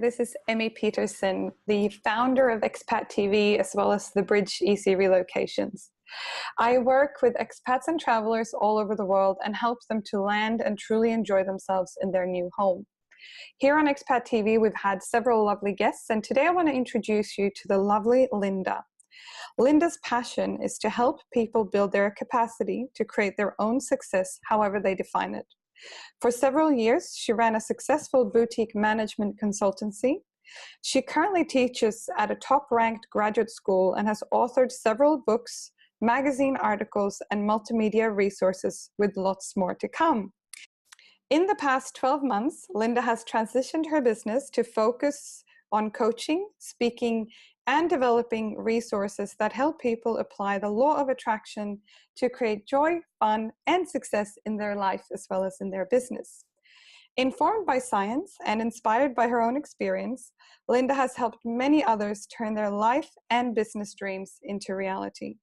This is Emmy Peterson, the founder of Expat TV, as well as the Bridge Easy Relocations. I work with expats and travelers all over the world and help them to land and truly enjoy themselves in their new home. Here on Expat TV, we've had several lovely guests, and today I want to introduce you to the lovely Linda. Linda's passion is to help people build their capacity to create their own success, however they define it. For several years, she ran a successful boutique management consultancy. She currently teaches at a top-ranked graduate school and has authored several books, magazine articles, and multimedia resources, with lots more to come. In the past 12 months, Linda has transitioned her business to focus on coaching, speaking, and developing resources that help people apply the law of attraction to create joy, fun, and success in their life as well as in their business. Informed by science and inspired by her own experience, Linda has helped many others turn their life and business dreams into reality.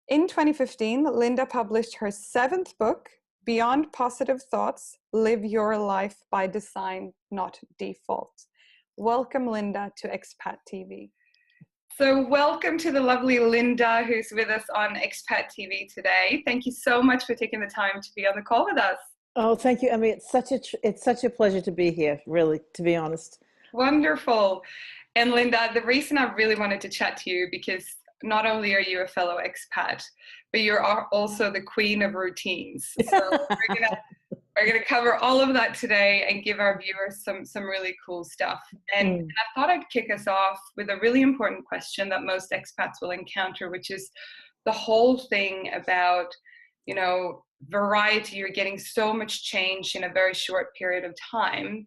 In 2015, Linda published her 7th book, Beyond Positive Thoughts, Live Your Life by Design, Not Default. Welcome, Linda, to Expat TV. So welcome to the lovely Linda, who's with us on Expat TV today. Thank you so much for taking the time to be on the call with us. Oh, thank you. I mean, it's such a pleasure to be here, really, to be honest. Wonderful. And Linda, the reason I really wanted to chat to you, because not only are you a fellow expat, but you're also the queen of routines. So we're gonna cover all of that today and give our viewers some really cool stuff. And I thought I'd kick us off with a really important question that most expats will encounter, which is the whole thing about, you know, variety. You're getting so much change in a very short period of time,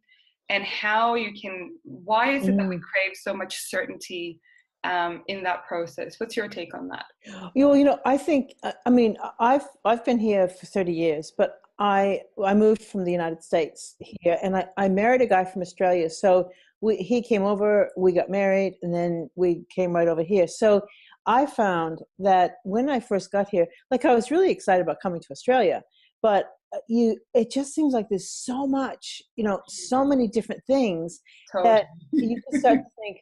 and how you can, why is it that we crave so much certainty in that process? What's your take on that? You know, I think, I mean, I've been here for 30 years, but I moved from the United States here, and I married a guy from Australia. So he came over, we got married, and then we came right over here. So I found that when I first got here, like, I was really excited about coming to Australia, but it just seems like there's so much, you know, so many different things that you can start to think,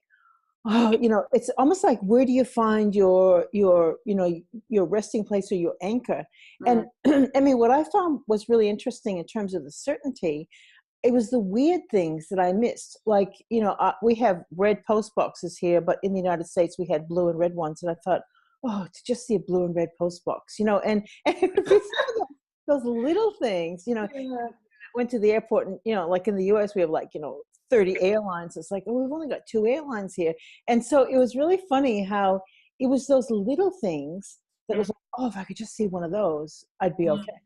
oh, you know, it's almost like, where do you find your you know, your resting place or your anchor? And I mean, what I found was really interesting in terms of the certainty, it was the weird things that I missed. Like, you know, we have red post boxes here, but in the United States we had blue and red ones. And I thought, oh, to just see a blue and red post box, you know, and it would be those little things, you know. I went to the airport, and, you know, like in the US we have, like, you know, 30 airlines. It's like, oh, we've only got 2 airlines here. And so it was really funny how it was those little things that was like, oh, if I could just see one of those, I'd be okay,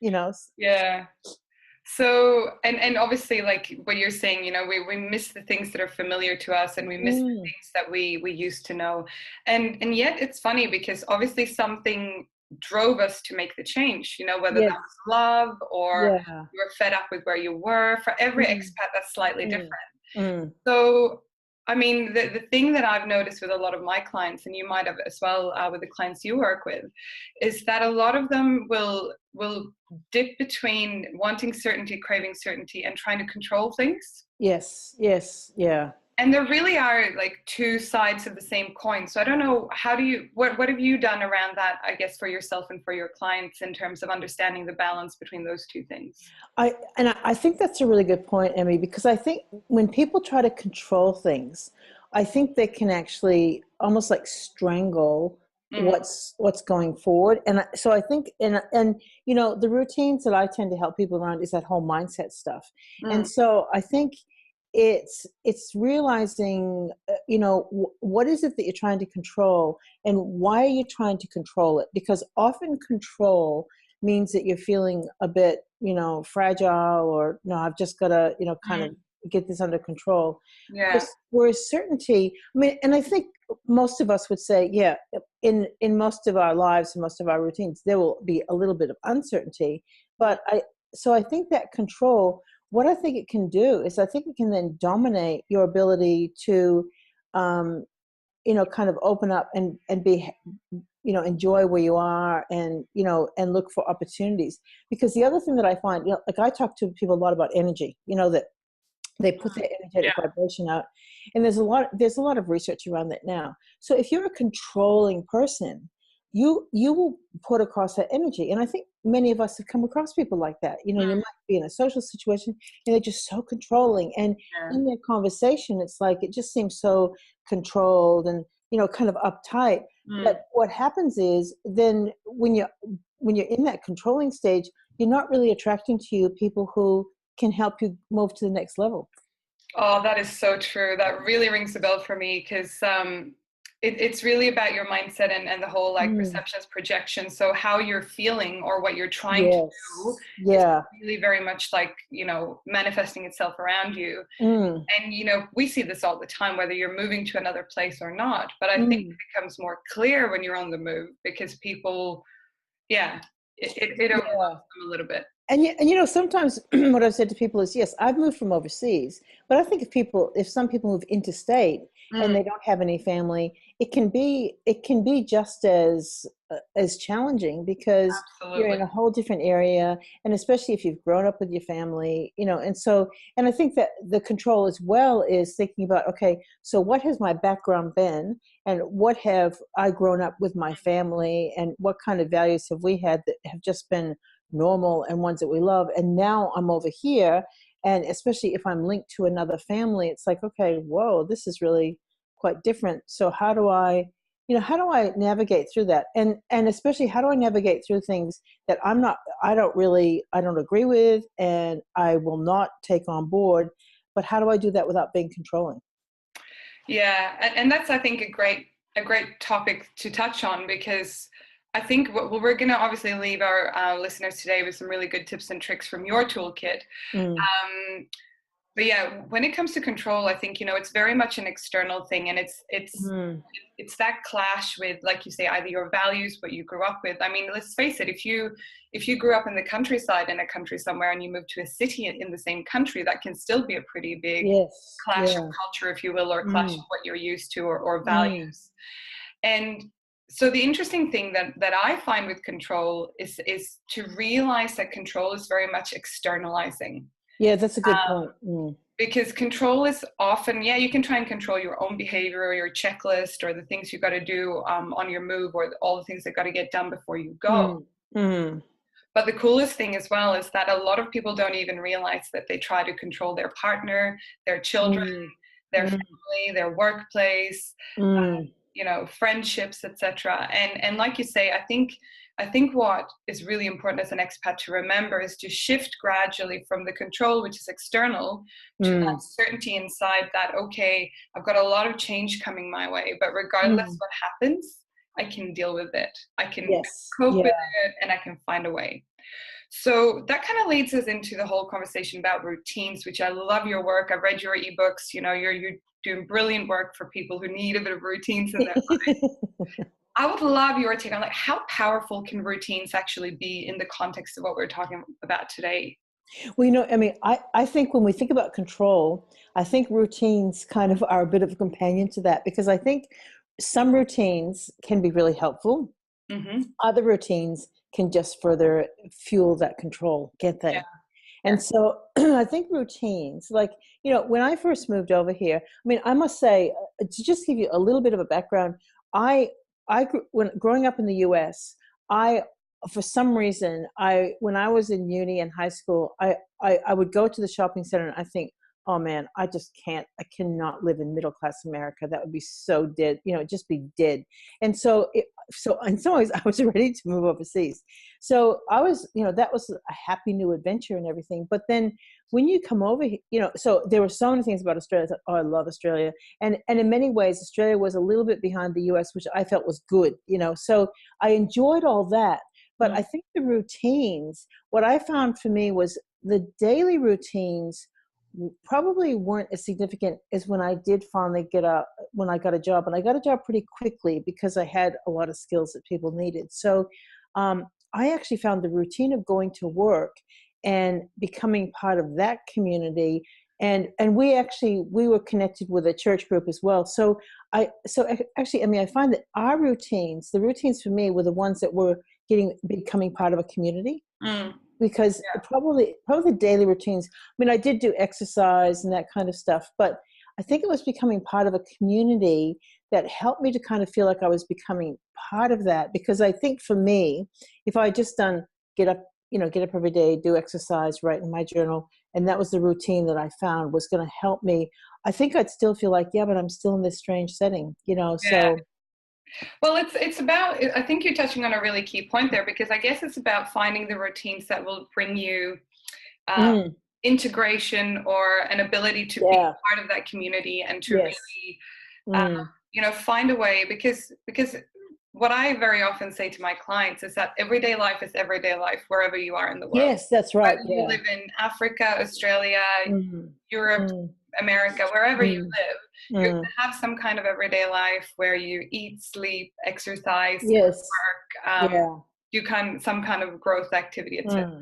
you know? Yeah. So, and obviously, like what you're saying, you know, we miss the things that are familiar to us, and we miss the things that we used to know. And yet it's funny, because obviously something drove us to make the change, you know, whether that was love or you were fed up with where you were. For every expat, that's slightly different. So, I mean, the thing that I've noticed with a lot of my clients, and you might have as well with the clients you work with, is that a lot of them will dip between wanting certainty, craving certainty, and trying to control things. Yes, yeah. And there really are like two sides of the same coin. So I don't know, what have you done around that, I guess, for yourself and for your clients in terms of understanding the balance between those two things? I think that's a really good point, Emmy, because I think when people try to control things, I think they can actually almost like strangle what's going forward. And so I think, and you know, the routines that I tend to help people around is that whole mindset stuff. And so I think it's realizing, you know, what is it that you're trying to control, and why are you trying to control it? Because often control means that you're feeling a bit, you know, fragile, or no, I've just got to, you know, kind of get this under control. Whereas certainty, I mean, and I think most of us would say, yeah, in most of our lives and most of our routines, there will be a little bit of uncertainty. But I think that control, what I think it can do is, I think it can then dominate your ability to, you know, kind of open up and be, you know, enjoy where you are, and, you know, and look for opportunities. Because the other thing that I find, you know, like I talk to people a lot about energy, you know, that They put their Yeah. energetic vibration out. And there's a lot of research around that now. So if you're a controlling person, you will put across that energy. And I think many of us have come across people like that. You know, you might be in a social situation and they're just so controlling. And Yeah. in their conversation, it's like it just seems so controlled and, you know, kind of uptight. But what happens is then when you're in that controlling stage, you're not really attracting to you people who can help you move to the next level. Oh, that is so true. That really rings a bell for me because it's really about your mindset and the whole like perceptions, projection. So how you're feeling or what you're trying to do Yes. is Yeah. really very much like, you know, manifesting itself around you. Mm. And, you know, we see this all the time, whether you're moving to another place or not. But I think Mm. it becomes more clear when you're on the move because people, yeah, it overwhelms Yeah. them a little bit. And you know, sometimes what I've said to people is, yes, I've moved from overseas, but I think if some people move interstate and they don't have any family, it can be just as challenging because you're Absolutely. in a whole different area, and especially if you've grown up with your family, you know. And I think that the control as well is thinking about, okay, so what has my background been, and what have I grown up with my family, and what kind of values have we had that have just been normal and ones that we love. And now I'm over here, and especially if I'm linked to another family, it's like, okay, whoa, this is really quite different. So how do I navigate through that? And especially, how do I navigate through things that I don't agree with, and I will not take on board, but how do I do that without being controlling? Yeah, and that's I think a great topic to touch on because I think we're going to obviously leave our listeners today with some really good tips and tricks from your toolkit. Mm. But yeah, when it comes to control, I think, you know, it's very much an external thing, and Mm. it's that clash with, like you say, either your values, what you grew up with. I mean, let's face it, if you grew up in the countryside in a country somewhere and you move to a city in the same country, that can still be a pretty big Yes. clash of Yeah. culture, if you will, or clash of Mm. what you're used to or Mm. values. And so the interesting thing that I find with control is to realize that control is very much externalizing. Yeah, that's a good Um, point. Mm. because control is often, yeah, you can try and control your own behavior or your checklist or the things you got to do on your move or all the things that got to get done before you go. Mm. Mm. But the coolest thing as well is that a lot of people don't even realize that they try to control their partner, their children, Mm. their Mm. family, their workplace, Mm. you know, friendships, etc. And like you say, I think what is really important as an expat to remember is to shift gradually from the control, which is external, to that Mm. certainty inside that, okay, I've got a lot of change coming my way, but regardless Mm. what happens, I can deal with it. I can Yes. cope Yeah. with it and I can find a way. So that kind of leads us into the whole conversation about routines, which I love your work. I've read your ebooks. You know, you're doing brilliant work for people who need a bit of routines in their life. I would love your take on like how powerful can routines actually be in the context of what we're talking about today? Well, you know, I mean, I think when we think about control, I think routines kind of are a bit of a companion to that, because I think some routines can be really helpful. Hmm. Other routines can just further fuel that control, can't Yeah, they? yeah. And so I think routines, like, you know, when I first moved over here, I mean, I must say, to just give you a little bit of a background, I, when growing up in the US, I, for some reason, when I was in uni and high school, I would go to the shopping center and I think, oh man, I cannot live in middle class America. That would be so dead, you know, just be dead. And so in some ways I was ready to move overseas. So I was, you know, that was a happy new adventure and everything. But then when you come over here, you know, so there were so many things about Australia. I thought, oh, I love Australia. And in many ways, Australia was a little bit behind the US, which I felt was good, you know. So I enjoyed all that. But I think the routines, what I found for me was the daily routines probably weren't as significant as when I did finally when I got a job. And I got a job pretty quickly because I had a lot of skills that people needed. So I actually found the routine of going to work and becoming part of that community. And we were connected with a church group as well. Actually, I mean, I find that the routines for me were the ones that were becoming part of a community. Mm. because Yeah. probably the daily routines. I mean, I did do exercise and that kind of stuff, but I think it was becoming part of a community that helped me to kind of feel like I was becoming part of that. Because I think for me, if I had just done get up, get up every day, do exercise, write in my journal, and that was the routine that I found was going to help me, I think I'd still feel like, yeah, but I'm still in this strange setting, Yeah. so. Well, it's about, I think you're touching on a really key point there, because I guess it's about finding the routines that will bring you Mm, integration or an ability to be yeah, part of that community and to yes. really, Mm, find a way, because what I very often say to my clients is that everyday life is everyday life wherever you are in the world. yes, that's right. Whether you Yeah. live in Africa, Australia, Mm, Europe, mm, America, wherever you mm, live, you're going mm. to have some kind of everyday life where you eat, sleep, exercise, Yes. work, Yeah. do some kind of growth activity, etc. Mm.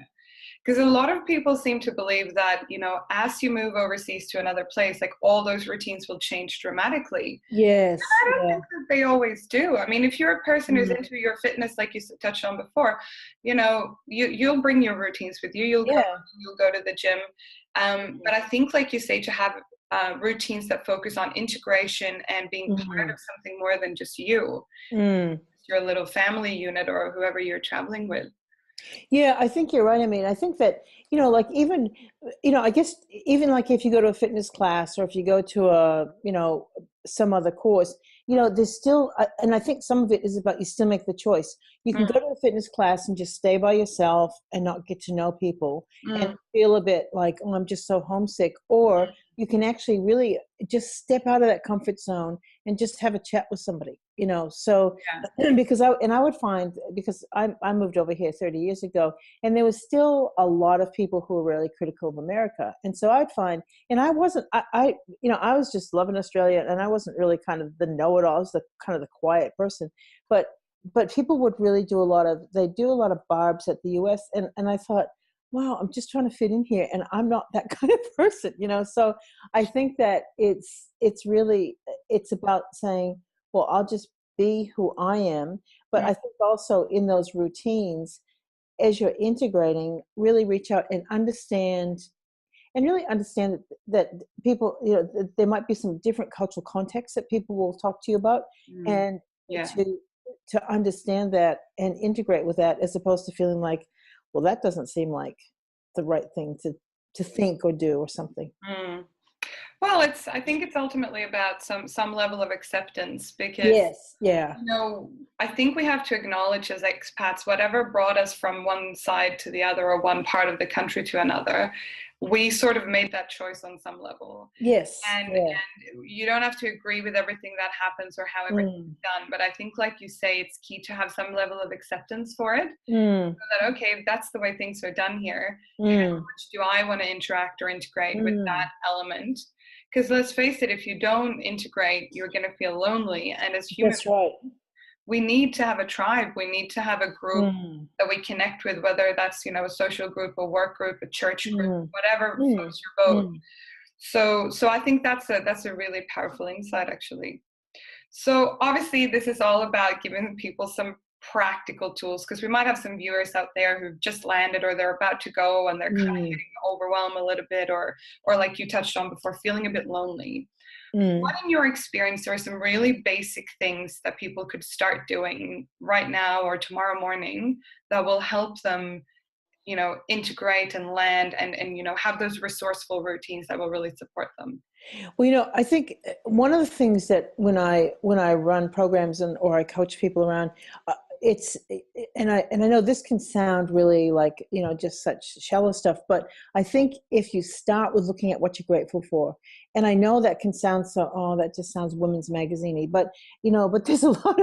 Because a lot of people seem to believe that, as you move overseas to another place, like all those routines will change dramatically. Yes. I don't Yeah. think that they always do. I mean, if you're a person who's Mm. into your fitness, like you touched on before, you'll bring your routines with you. Yeah. You'll go to the gym. But I think, like you say, to have routines that focus on integration and being part Mm. of something more than just you, Mm. your little family unit or whoever you're traveling with. Yeah, I think you're right. I mean, I think that, like even, I guess even like if you go to a fitness class or if you go to some other course, there's still, and I think some of it is about you still make the choice. You can Mm, go to a fitness class and just stay by yourself and not get to know people and mm, feel a bit like, oh, I'm just so homesick. Or you can actually really just step out of that comfort zone and just have a chat with somebody, so yeah. because I would find, because I moved over here 30 years ago, and there was still a lot of people who were really critical of America. And so I'd find, and I wasn't, I was just loving Australia, and I wasn't really kind of the know-it-all. I was the kind of the quiet person, but people would really they do a lot of barbs at the US. And I thought, wow, I'm just trying to fit in here, and I'm not that kind of person, so I think that it's really, it's about saying, well, I'll just be who I am. But Mm, I think also in those routines, as you're integrating, really reach out and understand, and really understand that people, there might be some different cultural contexts that people will talk to you about, mm, and yeah. to understand that and integrate with that, as opposed to feeling like, well, that doesn't seem like the right thing to think or do or something. Mm. Well, I think it's ultimately about some level of acceptance, because Yes. Yeah. I think we have to acknowledge as expats, whatever brought us from one side to the other or one part of the country to another, we sort of made that choice on some level. Yes. And Yeah. you don't have to agree with everything that happens or how everything's Mm. done, but I think, like you say, it's key to have some level of acceptance for it. Mm. So that, okay, if that's the way things are done here, how Mm. much do I want to interact or integrate with that Mm. element? Because let's face it, if you don't integrate, you're going to feel lonely. And as human, That's right. we need to have a tribe. We need to have a group Mm. that we connect with, whether that's, a social group, a work group, a church group, Mm. whatever Mm. floats your boat. Mm. So I think that's a really powerful insight, actually. So obviously this is all about giving people some practical tools, because we might have some viewers out there who've just landed or they're about to go and they're kind of Mm. getting overwhelmed a little bit, or like you touched on before, feeling a bit lonely. What, Mm. in your experience, are some really basic things that people could start doing right now or tomorrow morning that will help them, integrate and land and have those resourceful routines that will really support them? Well, I think one of the things that when I run programs or I coach people around, it's and I know this can sound really like just such shallow stuff, but I think if you start with looking at what you're grateful for, and I know that can sound that just sounds women's magazine-y, but but there's a lot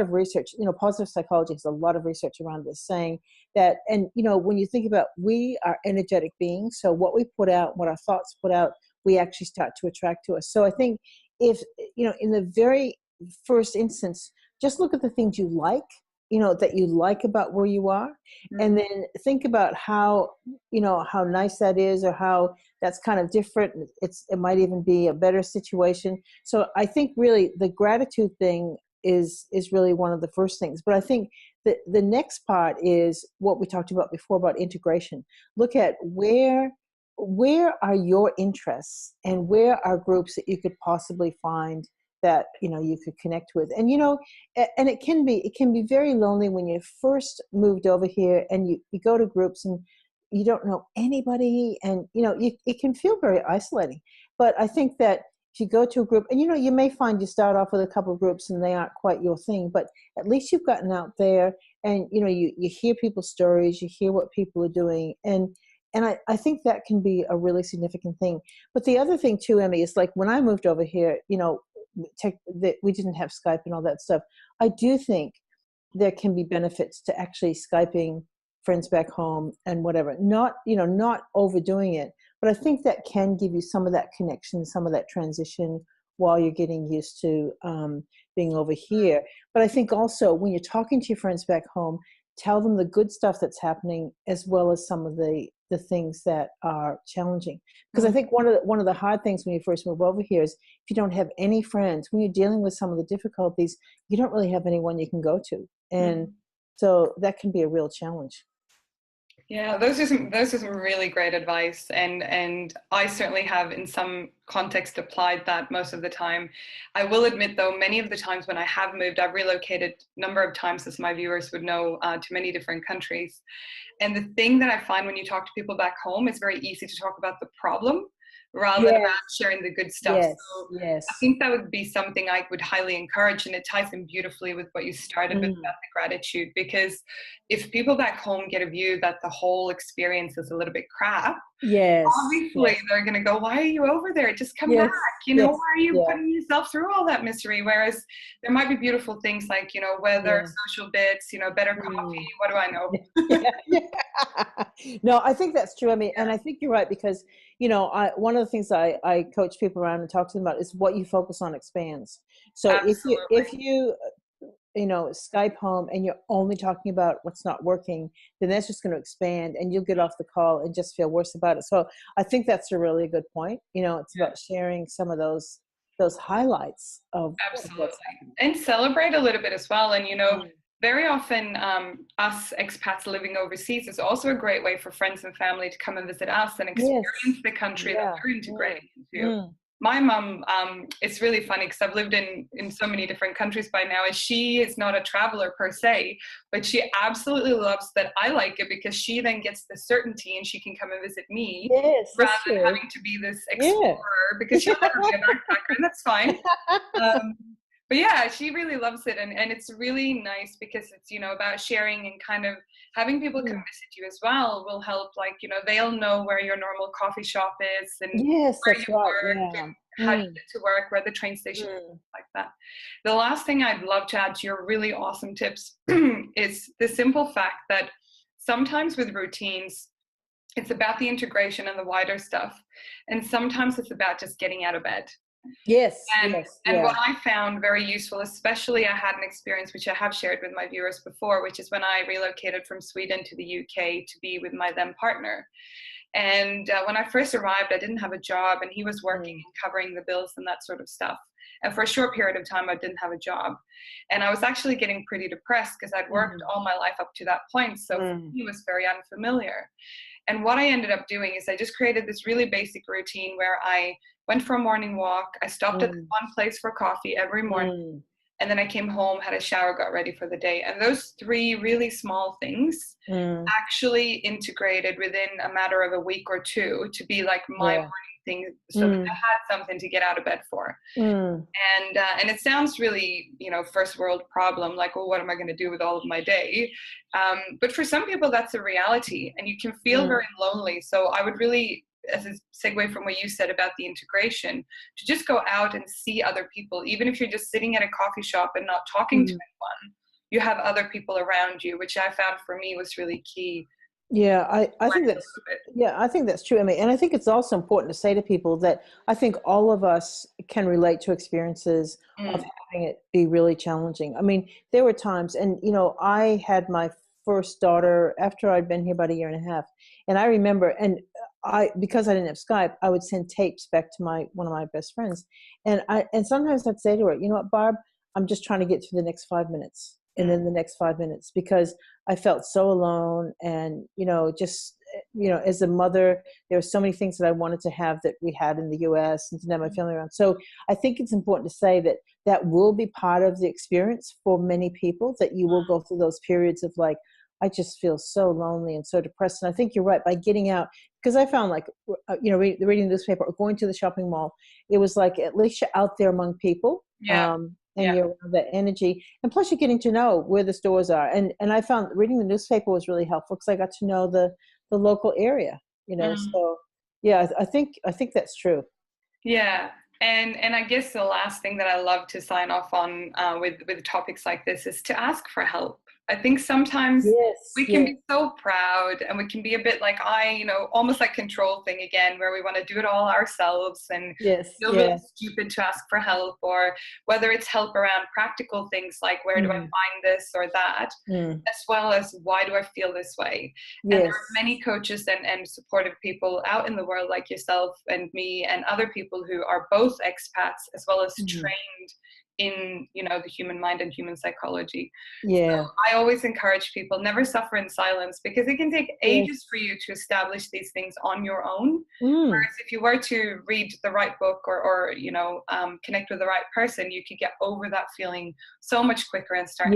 of research. Positive psychology has a lot of research around this, saying that, and when you think about, we are energetic beings, so what we put out, what our thoughts put out, we actually start to attract to us. So I think, if in the very first instance, just look at the things you like, that you like about where you are, and then think about how how nice that is, or how that's kind of different. It might even be a better situation. So I think really the gratitude thing is really one of the first things. But I think the next part is what we talked about before about integration. Look at where are your interests and where are groups that you could possibly find that, you know, you could connect with. And, you know, and it can be very lonely when you first moved over here and you go to groups and you don't know anybody, and, you know, it can feel very isolating. But I think that if you go to a group, and, you know, you may find you start off with a couple of groups and they aren't quite your thing, but at least you've gotten out there and, you know, you hear people's stories, you hear what people are doing. And I think that can be a really significant thing. But the other thing too, Emmy, is like when I moved over here, you know, we didn't have Skype and all that stuff. I do think there can be benefits to actually Skyping friends back home and whatever, not, you know, not overdoing it, but I think that can give you some of that connection, some of that transition while you're getting used to being over here. But I think also when you're talking to your friends back home, tell them the good stuff that's happening as well as some of the things that are challenging. Because I think one of the hard things when you first move over here is if you don't have any friends, when you're dealing with some of the difficulties, you don't really have anyone you can go to. And so that can be a real challenge. Yeah, those are some really great advice, and I certainly have in some context applied that most of the time. I will admit though, many of the times when I have moved, I've relocated a number of times, as my viewers would know, to many different countries. And the thing that I find when you talk to people back home, it's very easy to talk about the problem rather than about sharing the good stuff. Yes, so yes. I think that would be something I would highly encourage, and it ties in beautifully with what you started with about the gratitude, because if people back home get a view that the whole experience is a little bit crap, obviously they're going to go, why are you over there? Just come back. You know, why are you putting yourself through all that misery? Whereas there might be beautiful things like, you know, weather, social bits, you know, better coffee. What do I know? No, I think that's true. I mean, and I think you're right, because, you know, one of the things I coach people around and talk to them about is what you focus on expands. So if you you know, Skype home and you're only talking about what's not working, then that's just going to expand and you'll get off the call and just feel worse about it. So I think that's a really good point. You know, it's about sharing some of those highlights of absolutely, and celebrate a little bit as well. And, you know, very often us expats living overseas is also a great way for friends and family to come and visit us and experience the country that we're integrating into. My mom, it's really funny because I've lived in so many different countries by now, and she is not a traveler per se, but she absolutely loves that I like it because she then gets the certainty and she can come and visit me rather than having to be this explorer because she'll never be a backpacker, and that's fine. But yeah, she really loves it, and it's really nice because it's, you know, about sharing and kind of having people come visit you as well will help. Like, you know, they'll know where your normal coffee shop is and where you work and how you get to work, where the train station is, like that. The last thing I'd love to add to your really awesome tips is the simple fact that sometimes with routines, it's about the integration and the wider stuff, and sometimes it's about just getting out of bed. And what I found very useful, especially I had an experience which I have shared with my viewers before, which is when I relocated from Sweden to the UK to be with my then partner. And when I first arrived, I didn't have a job, and he was working and covering the bills and that sort of stuff. And for a short period of time, I didn't have a job. And I was actually getting pretty depressed because I'd worked all my life up to that point. So for me, it was very unfamiliar. And what I ended up doing is I just created this really basic routine where I went for a morning walk. I stopped at one place for coffee every morning. And then I came home, had a shower, got ready for the day. And those three really small things actually integrated within a matter of a week or two to be like my morning thing, so that I had something to get out of bed for. And it sounds really, you know, first world problem, like, well, what am I going to do with all of my day? But for some people, that's a reality, and you can feel very lonely. So I would really, as a segue from what you said about the integration, to just go out and see other people, even if you're just sitting at a coffee shop and not talking to anyone, you have other people around you, which I found for me was really key. I think that's true. I mean, and I think it's also important to say to people that I think all of us can relate to experiences of having it be really challenging. I mean, there were times, and, you know, I had my first daughter after I'd been here about a year and a half, and I remember, and because I didn't have Skype, I would send tapes back to one of my best friends, and sometimes I'd say to her, you know what, Barb, I'm just trying to get through the next 5 minutes. and then the next 5 minutes, because I felt so alone. And, just, as a mother, there were so many things that I wanted to have that we had in the US and to have my family around. So I think it's important to say that that will be part of the experience for many people, that you will go through those periods of like, I just feel so lonely and so depressed. And I think you're right, by getting out, because I found like, reading the newspaper or going to the shopping mall, it was like, at least you're out there among people. Yeah. And you're around that energy. And plus you're getting to know where the stores are. And I found reading the newspaper was really helpful, because I got to know the local area, So yeah, I think that's true. Yeah. And I guess the last thing that I love to sign off on with topics like this is to ask for help. I think sometimes we can be so proud, and we can be a bit like almost like control thing again, where we want to do it all ourselves and feel really stupid to ask for help, or whether it's help around practical things like where do I find this or that, as well as why do I feel this way. And there are many coaches and supportive people out in the world like yourself and me and other people who are both expats as well as trained in the human mind and human psychology. So I always encourage people, never suffer in silence, because it can take ages for you to establish these things on your own. Whereas if you were to read the right book or connect with the right person, you could get over that feeling so much quicker and start.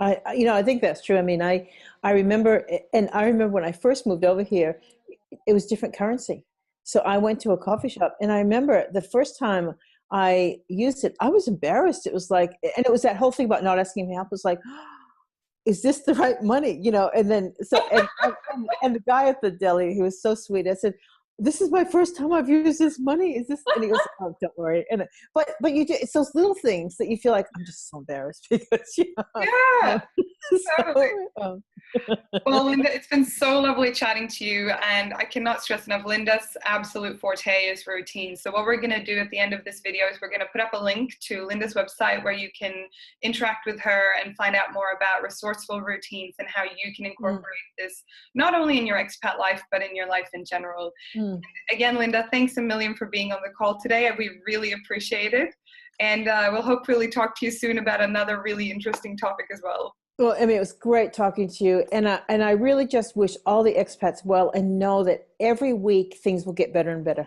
I think that's true. I mean, I remember when I first moved over here, it was different currency. So I went to a coffee shop, and I remember the first time I used it, I was embarrassed. It was like, and it was that whole thing about not asking for help. It was like, is this the right money? And then, and the guy at the deli, he was so sweet. I said, this is my first time I've used this money. Is this? And he goes, oh, don't worry. And but you do, it's those little things that you feel like, I'm just so embarrassed because totally. Well, Linda, it's been so lovely chatting to you, and I cannot stress enough, Linda's absolute forte is routine. So what we're going to do at the end of this video is we're going to put up a link to Linda's website where you can interact with her and find out more about resourceful routines and how you can incorporate this not only in your expat life but in your life in general. Again, Linda, thanks a million for being on the call today. We really appreciate it, and we'll hopefully talk to you soon about another really interesting topic as well. Well, I mean, it was great talking to you, and I really just wish all the expats well, and know that every week things will get better and better.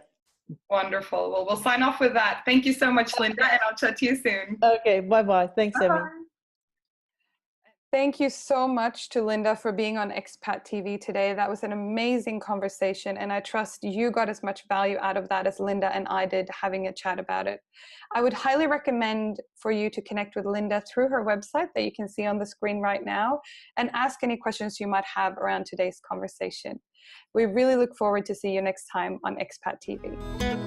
Wonderful. Well, we'll sign off with that. Thank you so much, Linda, and I'll chat to you soon. Okay, bye-bye. Thanks, Emmy. Thank you so much to Linda for being on Expat TV today. That was an amazing conversation, and I trust you got as much value out of that as Linda and I did having a chat about it. I would highly recommend for you to connect with Linda through her website that you can see on the screen right now, and ask any questions you might have around today's conversation. We really look forward to see you next time on Expat TV.